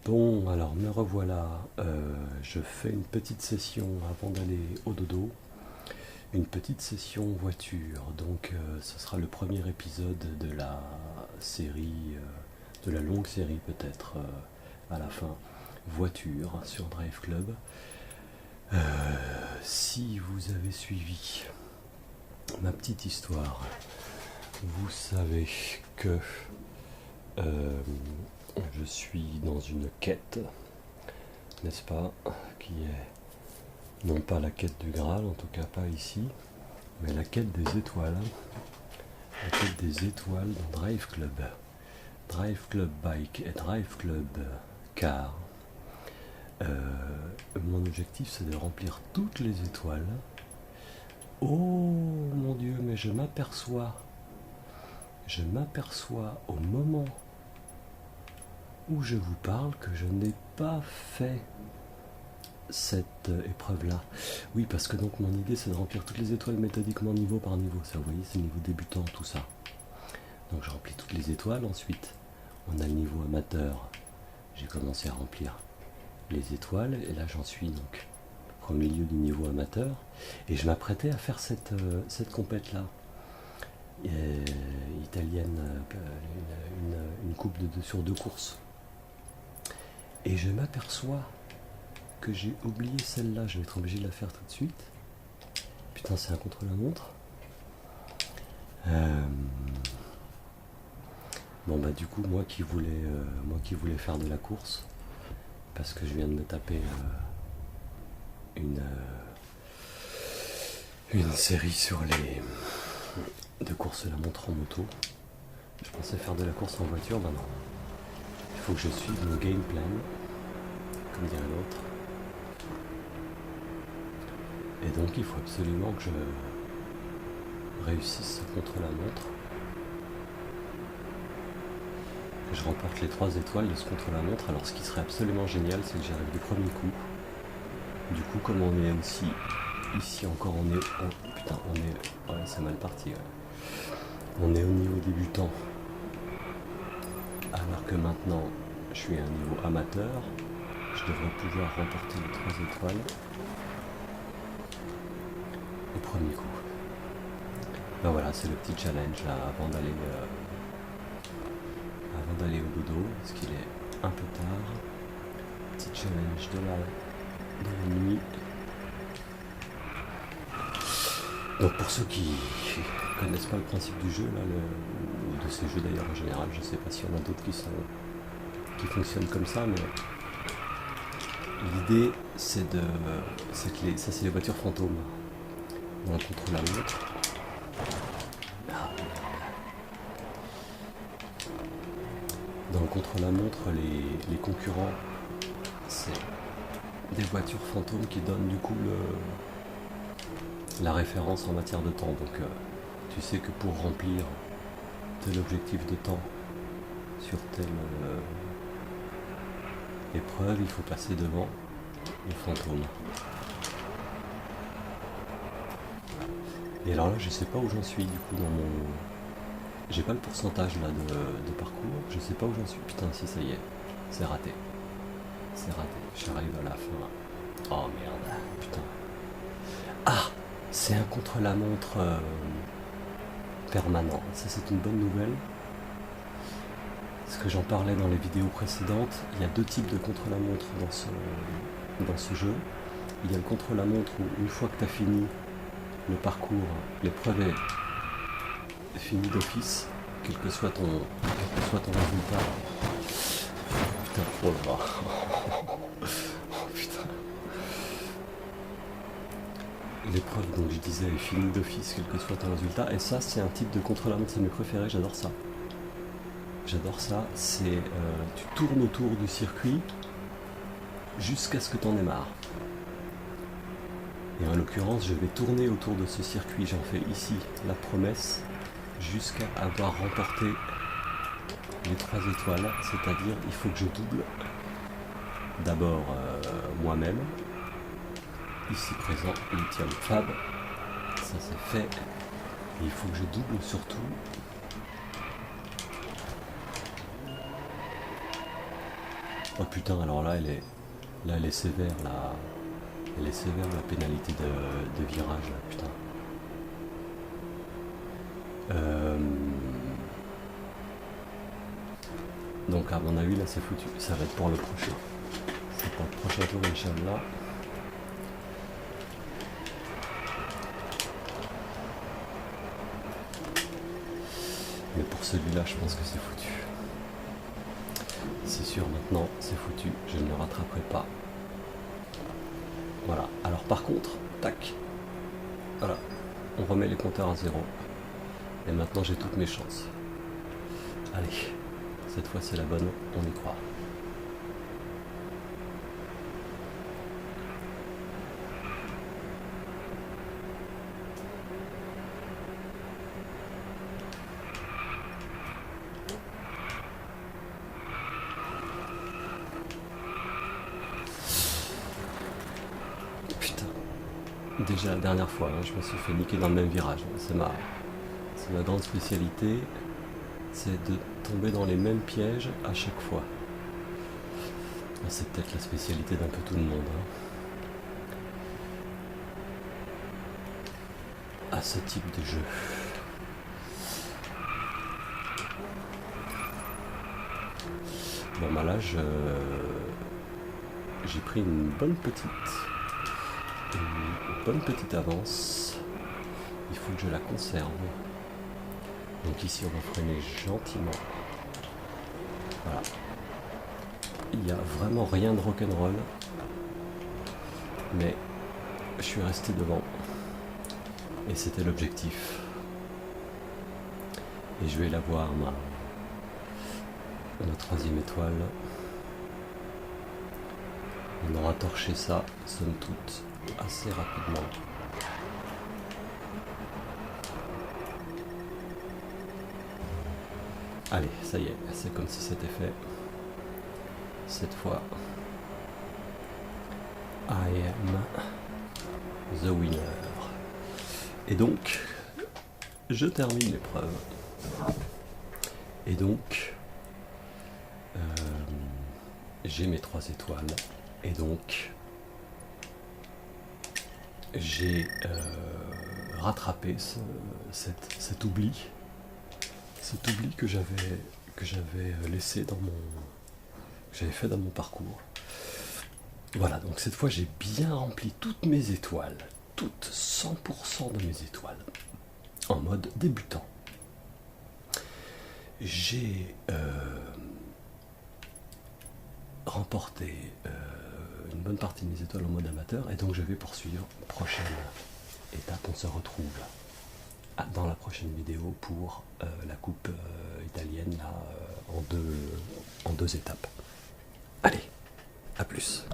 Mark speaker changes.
Speaker 1: Bon, alors me revoilà. Je fais une petite session avant d'aller au dodo. Une petite session voiture. Donc, ce sera le premier épisode de la série, de la longue série peut-être à la fin. Voiture sur Drive Club. Si vous avez suivi ma petite histoire, vous savez que je suis dans une quête, n'est-ce pas, qui est non pas la quête du Graal, en tout cas pas ici, mais la quête des étoiles. La quête des étoiles dans Drive Club. Drive Club Bike et Drive Club Car. Mon objectif, c'est de remplir toutes les étoiles. Oh mon Dieu, mais je m'aperçois au moment où je vous parle que je n'ai pas fait cette épreuve-là. Oui, parce que donc mon idée, c'est de remplir toutes les étoiles méthodiquement niveau par niveau. Ça, vous voyez, c'est niveau débutant, tout ça. Donc je remplis toutes les étoiles. Ensuite, on a le niveau amateur. J'ai commencé à remplir les étoiles. Et là, j'en suis donc au milieu du niveau amateur. Et je m'apprêtais à faire cette compète-là. Italienne, une coupe sur 2 courses. Et je m'aperçois que j'ai oublié celle-là. Je vais être obligé de la faire tout de suite. Putain, c'est un contre-la-montre. Bon bah du coup, moi qui voulais faire de la course, parce que je viens de me taper une série sur les de course-la-montre en moto. Je pensais faire de la course en voiture, ben non. Il faut que je suive mon game plan, comme dirait l'autre. Et donc il faut absolument que je réussisse contre la montre. Que je remporte les 3 étoiles de ce contre la montre. Alors ce qui serait absolument génial, c'est que j'y arrive du premier coup. Du coup, comme on est aussi ici encore, on est... Oh, putain, on est... Ouais, c'est mal parti. Ouais. On est au niveau débutant. Alors que maintenant, je suis à un niveau amateur. Je devrais pouvoir remporter les 3 étoiles au premier coup. Ben voilà, c'est le petit challenge là, avant d'aller au dodo, parce qu'il est un peu tard. Petit challenge de la nuit. Donc pour ceux qui connaissent pas le principe du jeu, là, ou de ces jeux d'ailleurs en général, je sais pas s'il y en a d'autres qui fonctionnent comme ça, mais l'idée c'est que ça c'est les voitures fantômes. Dans le contre-la-montre. Dans le contre-la-montre, les concurrents, c'est des voitures fantômes qui donnent du coup la référence en matière de temps. Donc tu sais que pour remplir tel objectif de temps sur telle épreuve, il faut passer devant le fantôme. Et alors là, je sais pas où j'en suis du coup dans mon... J'ai pas le pourcentage là de parcours, je sais pas où j'en suis. Putain, si, ça y est, c'est raté. C'est raté, j'arrive à la fin. Oh merde, putain. Ah, c'est un contre-la-montre permanent. Ça, c'est une bonne nouvelle. Parce que j'en parlais dans les vidéos précédentes, il y a 2 types de contre-la-montre dans ce jeu. Il y a le contre-la-montre où une fois que tu as fini le parcours, l'épreuve est finie d'office, quel que soit ton résultat. Putain, oh là là. Oh, putain. L'épreuve, donc je disais, est finie d'office, quel que soit ton résultat. Et ça, c'est un type de contre-la-montre, c'est mes préférés, j'adore ça. J'adore ça, c'est tu tournes autour du circuit jusqu'à ce que t'en aies marre. Et en l'occurrence, je vais tourner autour de ce circuit, j'en fais ici la promesse, jusqu'à avoir remporté les 3 étoiles, c'est-à-dire il faut que je double d'abord moi-même, ici présent, Lithium Fab, ça c'est fait, et il faut que je double surtout Oh putain, alors là elle est sévère, là. Elle est sévère, la pénalité de virage, là, putain. Donc à mon avis, là c'est foutu. Ça va être pour le prochain. C'est pour le prochain tour, Inch'Allah. Mais pour celui-là, je pense que c'est foutu. C'est sûr, maintenant, c'est foutu. Je ne le rattraperai pas. Voilà. Alors par contre, tac. Voilà. On remet les compteurs à zéro. Et maintenant, j'ai toutes mes chances. Allez. Cette fois, c'est la bonne. On y croit. Déjà la dernière fois, je me suis fait niquer dans le même virage. C'est ma grande spécialité, c'est de tomber dans les mêmes pièges à chaque fois. C'est peut-être la spécialité d'un peu tout le monde. À ce type de jeu. Bon bah là j'ai pris une bonne petite avance. Il faut que je la conserve. Donc ici on va freiner gentiment. Voilà. Il n'y a vraiment rien de rock'n'roll. Mais je suis resté devant. Et c'était l'objectif. Et je vais la voir, ma 3e étoile. On aura torché ça, somme toute, assez rapidement. Allez, ça y est, c'est comme si c'était fait. Cette fois, I am the winner. Et donc, je termine l'épreuve. Et donc, j'ai mes 3 étoiles. Et donc, j'ai rattrapé cet oubli que j'avais laissé que j'avais fait dans mon parcours. Voilà, donc cette fois j'ai bien rempli toutes mes étoiles, toutes 100% de mes étoiles, en mode débutant. J'ai remporté une bonne partie de mes étoiles en mode amateur, et donc je vais poursuivre. Prochaine étape, on se retrouve dans la prochaine vidéo pour la coupe italienne là, en deux étapes. Allez, à plus.